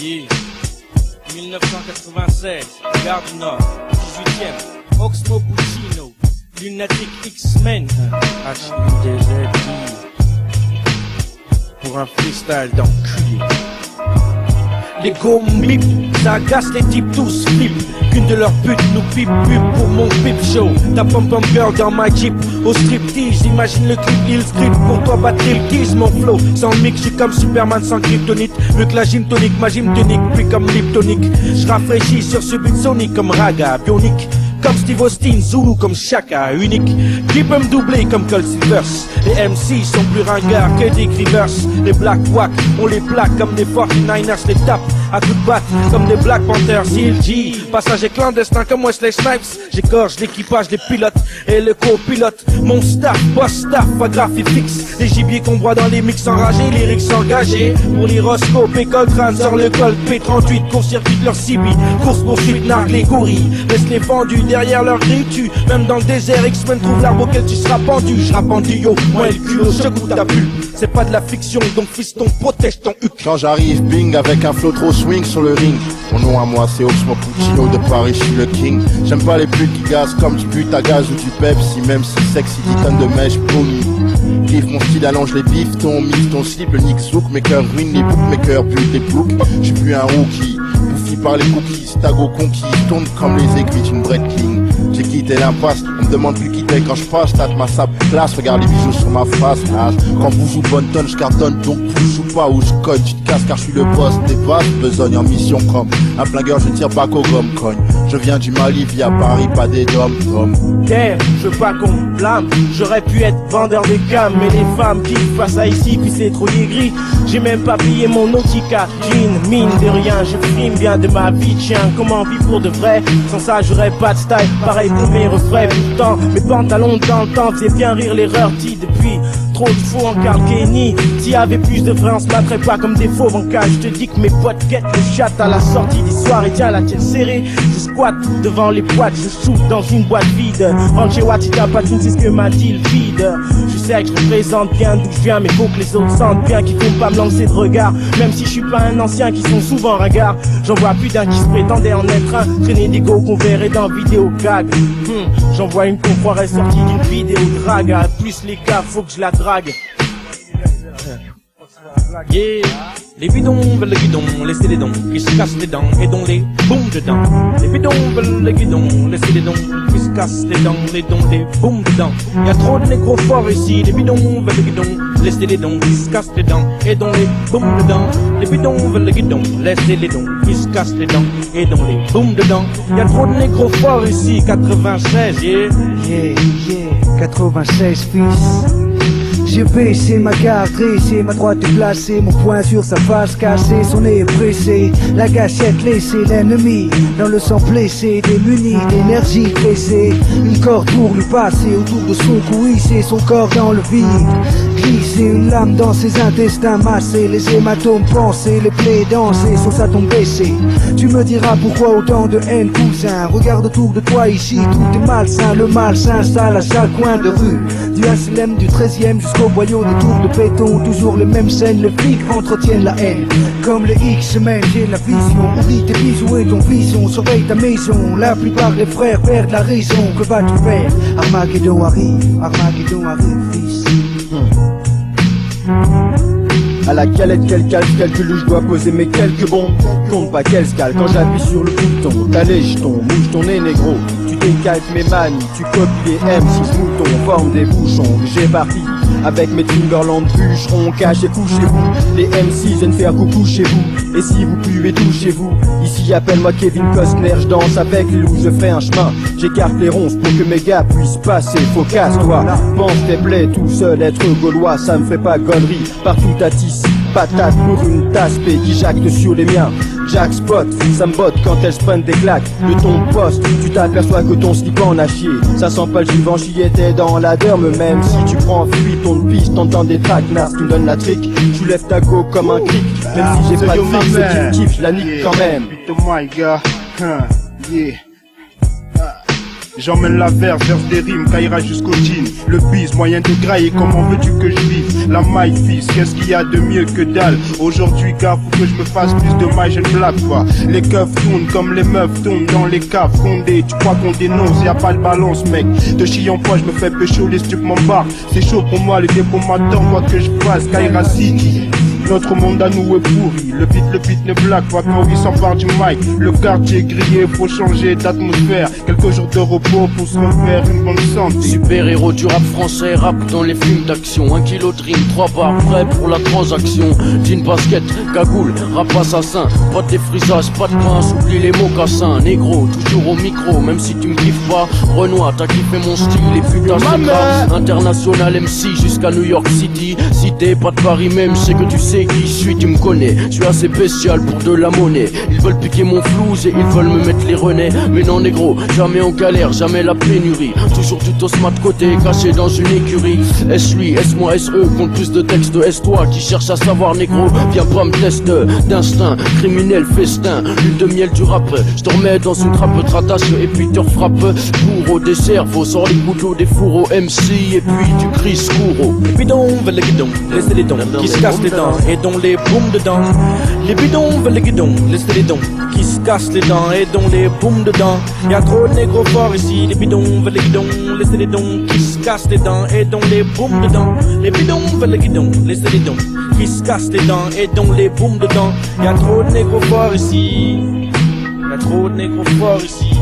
Yeah. 1996, Gare du Nord, 18ème, Oxmo Puccino, Lunatic X-Men, HIDZI, pour un freestyle d'enculé. Les gommip, ça agace les types tous flip. Qu'une de leurs putes nous pipe pour mon pip show. Ta pom-pom girl dans ma jeep au striptease. J'imagine le clip, il script pour toi battre le tease. Mon flow sans mix, j'suis comme Superman sans kryptonite. Vu que la gym tonique, ma gym tonique, puis comme liptonique. J'rafraîchis sur ce beat sonique comme Raga, bionique. Comme Steve Austin, Zulu comme Chaka, unique. Qui peut me doubler comme Cold Silvers. Les MC sont plus ringards que des Rivers. Les Black Wack, on les plaque comme des 49ers, les tape à coups de batte comme des Black Panthers. CLG, passager clandestin comme Wesley Snipes. J'égorge l'équipage des pilotes et le copilote. Mon staff, boss staff, pas graphique fixe. Les gibiers qu'on broie dans les mix enragés, lyrics engagés. Pour l'hyroscope et Coltrane sort le Colt P38, court-circuite leur CB. Course-poursuite, nargue les gorilles. Laisse les vendus derrière leur grille, tu. Même dans le désert, X-Men trouve l'arbre auquel tu seras pendu. J'rappe en duo, moi et le culot, je goûte ta bulle. C'est pas de la fiction, donc fiston, protège ton huc. Quand j'arrive, bing, avec un flow trop swing sur le ring. Mon nom à moi, c'est Oxmo Puccino de Paris, je suis le king. J'aime pas les putes qui gazent comme du but à gaz ou du Pepsi. Même si sexy, 10 tonnes de mèche, boum. Kiffe mon style, allonge les bifs, ton mix, ton slip, le Nick Zouk. Mes cœurs ruinent les bookmakers, butent les boucs. J'suis plus un rookie, bouffi par les cookies. Tago conquis, tourne comme les aiguilles d'une bread king. J'ai quitté l'impasse, on me demande plus quitter quand je passe. Tâte ma sable classe, regarde les bijoux sur ma face. Quand vous jouez bonne tonne, je cartonne, donc vous joue pas ou je cogne. Tu te casses car je suis le boss des basses, besogne en mission comme un flingueur, je tire pas qu'au gomme cogne. Je viens du Mali via Paris, pas des dom-tom. Terre, je veux pas qu'on me blâme. J'aurais pu être vendeur de cam, mais les femmes qui passent à ici, puis c'est trop gris. J'ai même pas payé mon Nautica jean, mine de rien, je frime bien de ma vie, tiens, comment vivre pour de vrai? Sans ça j'aurais pas de style, pareil pour mes refrains. Pourtant, mes pantalons dans le temps faisaient bien rire l'erreur dit depuis. Trop de faux en Carl Kenny. S'il y avait plus de vrai, on se battrait pas comme des fauves en cas. Je te dis que mes potes guettent le chat à la sortie des soirs. Et tiens la tienne serrée. Je squatte devant les boîtes, je shoot dans une boîte vide. Rentre chez Watita Patine, c'est ce que m'a dit le vide. Je sais que je représente bien d'où je viens, mais faut que les autres sentent bien qu'ils font pas me lancer de regard. Même si je suis pas un ancien qui sont souvent ringards. J'en vois plus d'un qui se prétendait en être un. Traîner des go qu'on verrait dans vidéo gag. J'en vois une qu'on croirait sortie d'une vidéo drague. Plus les gars, faut que je la drague. Yeah. Les bidons veulent le guidon, laissez les dons qui se cassent les dents et dont les boum dedans. Les bidons veulent le guidon, laissez les dons qui se cassent les dents, les dons les boum dedans. Y'a trop de négros forts ici, les bidons veulent le guidon, laissez les dons qui se cassent les dents et dont les boum dedans. Les bidons veulent le guidon, laissez les dons qui se cassent les dents et dont les boum dedans. Y'a trop de négros forts ici, 96, yeah. Yeah, yeah, 96 fils. J'ai baissé ma garde, dressé, ma droite est placée, mon poing sur sa face cassée, son nez est pressé, la gâchette laissée, l'ennemi dans le sang blessé, démuni d'énergie pressée, une corde pour lui passer autour de son cou, hisser son corps dans le vide, glisser une lame dans ses intestins massés, les hématomes pensés, les plaies dansées, sur sa tombe baissée. Tu me diras pourquoi autant de haine, cousin, regarde autour de toi ici, tout est malsain, le mal s'installe à chaque coin de rue, du HLM du 13e jusqu'au boyau des tours de béton, toujours les mêmes scènes, les flics entretiennent la haine. Comme les X-Men, j'ai la vision, oublie tes bisous et ton vision, surveille ta maison, la plupart des frères perdent la raison, que vas-tu faire? Armageddon arrive, fils. À la calette, quel calcul je dois poser mes quelques bons. Compte pas qu'elle se cale quand j'appuie sur le bouton. T'as les jetons, bouge ton nez négro. Tu décalques mes manies, tu copies les M6 moutons, forme des bouchons. J'ai parti avec mes Timberland bûcherons, cachez-vous chez vous. Les M6 viennent faire coucou chez vous. Et si vous puez tout chez vous, ici appelle-moi Kevin Costner, je danse avec les loups, je ferai un chemin. J'écarte les ronces pour que mes gars puissent passer. Faut casse-toi, pense tes plaies tout seul, être gaulois, ça me fait pas connerie. Partout à tisser, patate pour une tasse, P qui jacte sur les miens. Jack Spot, ça me botte quand elles se prennent des claques. De ton poste, tu t'aperçois que ton slip en a chié. Ça sent pas le Givenchy, était dans la derme. Même si tu prends fuite, on te piste, t'entends des traquenards qui me donnent la trick. Tu lèves ta go comme un cric. Même si j'ai pas de fric, ce qui me kiffe, je la nique quand même. Beat the mic, gars. Yeah. J'emmène la verse des rimes, caillera jusqu'au jean. Le bis, moyen de grailler, comment veux-tu que je vive? La maille fils, qu'est-ce qu'il y a de mieux que dalle? Aujourd'hui gars, faut que je me fasse plus de maille, je ne blague pas. Les keufs tournent comme les meufs tournent dans les caves. Condé, tu crois qu'on dénonce, y a pas de balance mec. De chillon poids, je me fais pécho, les stupes m'embarquent. C'est chaud pour moi, le dépôt m'attend, quoi que je fasse, Kaira City. Notre monde à nous est pourri, le beat ne blague pas quand il s'empare du mic. Le quartier grillé, faut changer d'atmosphère. Quelques jours de repos pour se refaire une bonne santé. Super héros du rap français, rap dans les films d'action. 1 kilo de rime, 3 barres prêts pour la transaction. Jean basket, cagoule, rap assassin. Pas de défrisage, pas de pince, oublie les mocassins. Négro, toujours au micro, même si tu me kiffes pas. Renoir, t'as kiffé mon style, les putains c'est grave. International MC jusqu'à New York City. Si t'es pas de Paris même, c'est que tu sais qui je suis, tu me connais. Je suis assez bestial pour de la monnaie. Ils veulent piquer mon flouze et ils veulent me mettre les renais. Mais non négro, jamais en galère, jamais la pénurie. Toujours du tosma de côté, caché dans une écurie. Est-ce lui, est-ce moi, est-ce eux, compte plus de textes. Est-ce toi qui cherche à savoir négro? Viens pas me tester d'instinct, criminel festin. L'huile de miel du rap, je te remets dans une trappe, te rattache et puis te refrappe. Pour au dessert, faut sort les couteaux des fourreaux MC et puis tu cries secours. Les bidons veulent les guidons, laissez les dons qui se cassent les dents et dont les boum dedans. Les bidons veulent les guidons, laissez les dons qui se cassent les dents et dont les boum dedans. Y'a trop de négros forts ici. Les bidons veulent les guidons, laissez les dons qui se cassent les dents et dont les boum dedans. Les bidons veulent les guidons, laissez les dons qui se cassent les dents et dont les boum dedans. Y'a trop de négros forts ici. Y'a trop de négros forts ici.